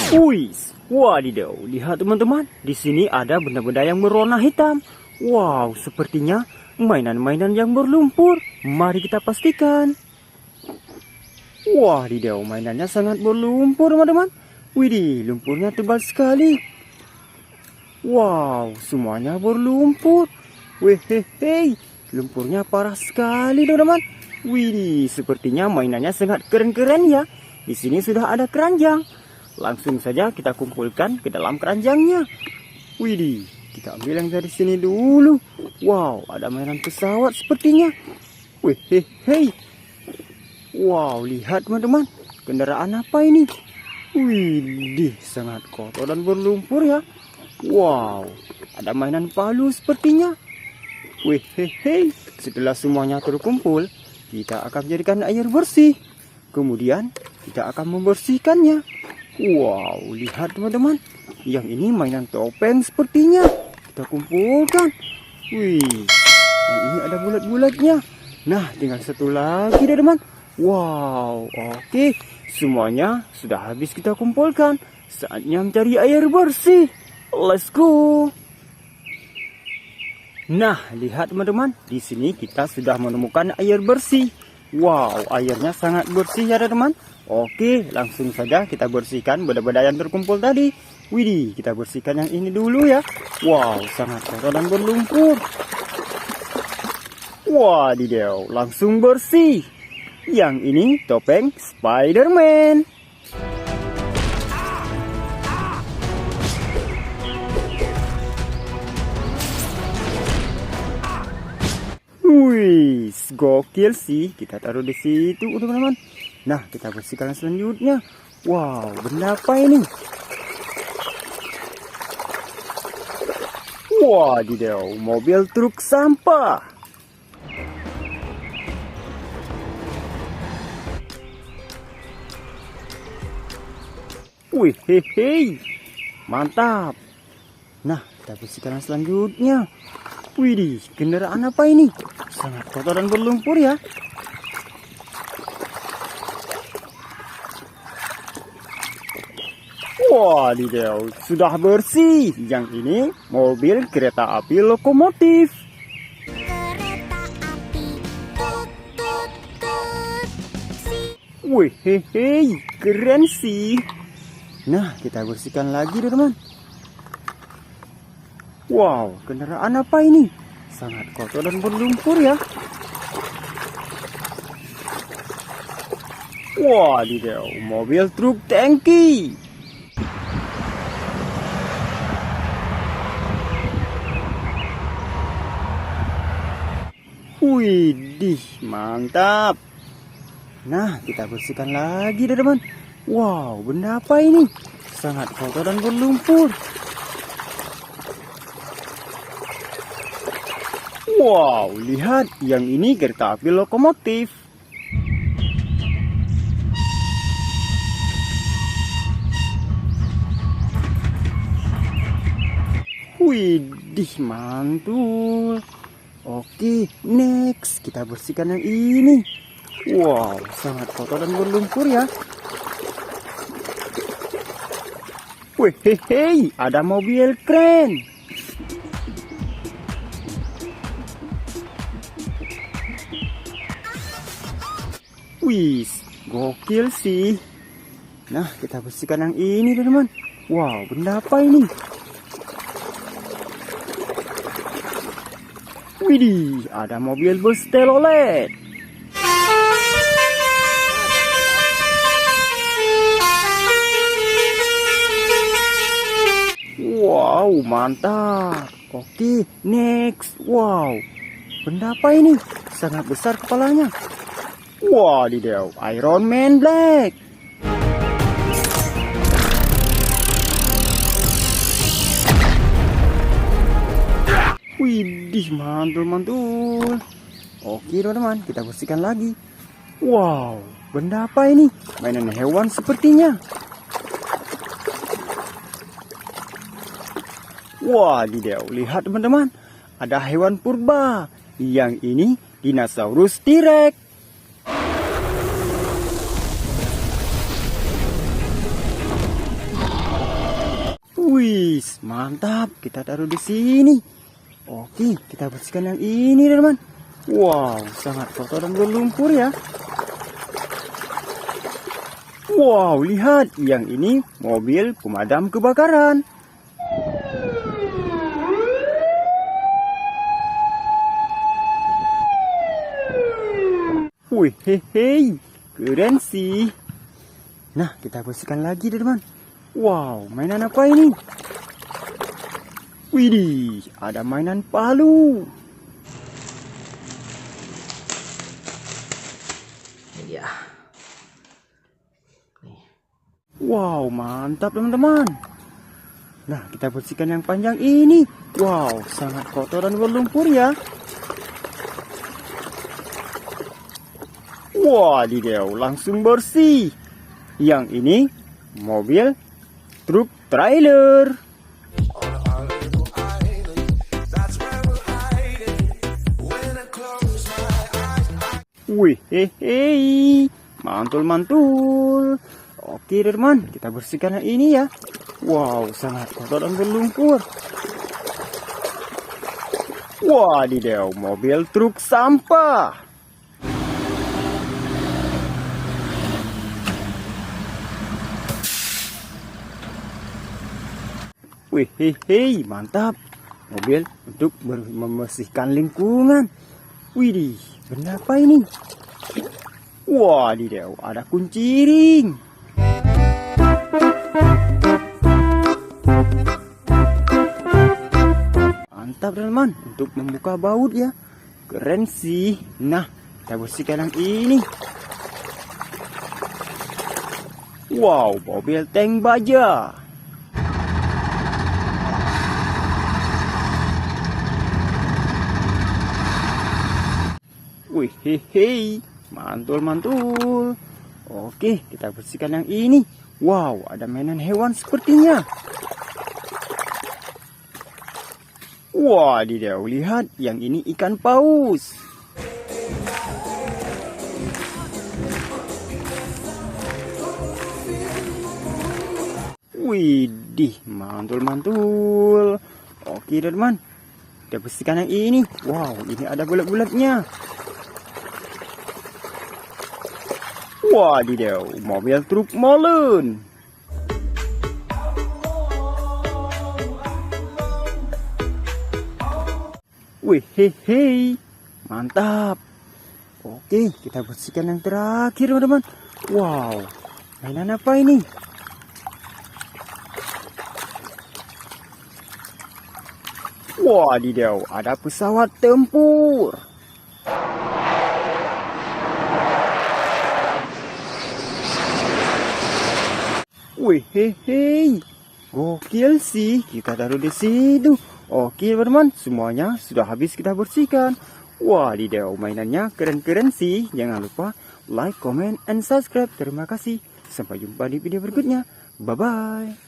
Wih, wadidaw, lihat teman-teman, di sini ada benda-benda yang berwarna hitam. Wow, sepertinya mainan-mainan yang berlumpur. Mari kita pastikan. Wadidaw, mainannya sangat berlumpur teman-teman. Widih, lumpurnya tebal sekali. Wow, semuanya berlumpur. Wehehe, lumpurnya parah sekali teman-teman. Widih, sepertinya mainannya sangat keren-keren ya. Di sini sudah ada keranjang. Langsung saja kita kumpulkan ke dalam keranjangnya. Widih, kita ambil yang dari sini dulu. Wow, ada mainan pesawat sepertinya. Wehehe. Wow, lihat teman-teman, kendaraan apa ini? Widih, sangat kotor dan berlumpur ya. Wow, ada mainan palu sepertinya. Wehehe, setelah semuanya terkumpul, kita akan jadikan air bersih. Kemudian kita akan membersihkannya. Wow, lihat teman-teman, yang ini mainan topeng sepertinya. Kita kumpulkan. Wih, yang ini ada bulat-bulatnya. Nah, tinggal satu lagi deh teman. Wow, oke, semuanya sudah habis kita kumpulkan. Saatnya mencari air bersih. Let's go. Nah, lihat teman-teman, di sini kita sudah menemukan air bersih. Wow, airnya sangat bersih ya teman. Oke, langsung saja kita bersihkan benda-benda yang terkumpul tadi. Widih, kita bersihkan yang ini dulu ya. Wow, sangat kotor dan berlumpur. Wadidaw, langsung bersih. Yang ini topeng Spider-Man. Wih, gokil sih. Kita taruh di situ, teman-teman. Nah, kita bersihkan selanjutnya. Wow, benda apa ini? Wadidaw, mobil truk sampah. Wih, hehe, mantap. Nah, kita bersihkan selanjutnya. Widih, kendaraan apa ini? Sangat kotor dan berlumpur ya. Wadidaw, sudah bersih. Yang ini mobil kereta api lokomotif. Kereta api tut tut tut. Wih, hehe, keren sih. Nah, kita bersihkan lagi teman-teman. Wow, kendaraan apa ini? Sangat kotor dan berlumpur ya. Wadidaw, mobil truk tangki. Widih, mantap. Nah, kita bersihkan lagi deh teman. Wow, benda apa ini? Sangat kotor dan berlumpur. Wow, lihat, yang ini kereta api lokomotif. Widih, mantul. Oke, next kita bersihkan yang ini. Wow, sangat kotor dan berlumpur ya. Wehehe, ada mobil keren. Wih, gokil sih. Nah, kita bersihkan yang ini teman-teman. Wow, benda apa ini? Widih, ada mobil bus telolet. Wow, mantap. Oke, next. Wow, benda apa ini? Sangat besar kepalanya. Wadidaw, Iron Man Black. Widih, mantul-mantul. Oke teman-teman, kita bersihkan lagi. Wow, benda apa ini? Mainan hewan sepertinya. Wadidaw, lihat teman-teman. Ada hewan purba. Yang ini dinosaurus T-Rex. Wih, mantap. Kita taruh di sini. Oke, kita bersihkan yang ini, teman. Wow, sangat kotor dan berlumpur ya. Wow, lihat. Yang ini mobil pemadam kebakaran. Wih, hehe, keren sih. Nah, kita bersihkan lagi, teman. Wow, mainan apa ini? Widih, ada mainan palu. Ya. Wow, mantap teman-teman. Nah, kita bersihkan yang panjang ini. Wow, sangat kotor dan berlumpur ya. Wadidaw, langsung bersih. Yang ini mobil truk trailer. Wih, hehe, mantul-mantul. Oke, teman, kita bersihkan yang ini ya. Wow, sangat kotor dan berlumpur. Wadidaw, mobil truk sampah. Wih, hehe, mantap. Mobil untuk membersihkan lingkungan. Widih, benda apa ini? Wadidaw, ada kunciring. Mantap teman, untuk membuka baut ya. Keren sih. Nah, kita bersihkan yang ini. Wow, mobil tank baja. Wih, hehe, mantul-mantul. Oke, kita bersihkan yang ini. Wow, ada mainan hewan sepertinya. Wadidaw, lihat, yang ini ikan paus. Widih, mantul-mantul. Oke, teman. Kita bersihkan yang ini. Wow, ini ada bulat-bulatnya. Wadidaw, mobil truk molen. Wih, hehe, mantap. Oke, kita bersihkan yang terakhir, teman-teman. Wow, mainan apa ini? Wadidaw, ada pesawat tempur. Wih, hehe, gokil sih. Kita taruh di situ. Oke, teman-teman, semuanya sudah habis kita bersihkan. Wadidaw, mainannya keren-keren sih. Jangan lupa like, comment, and subscribe. Terima kasih. Sampai jumpa di video berikutnya. Bye-bye.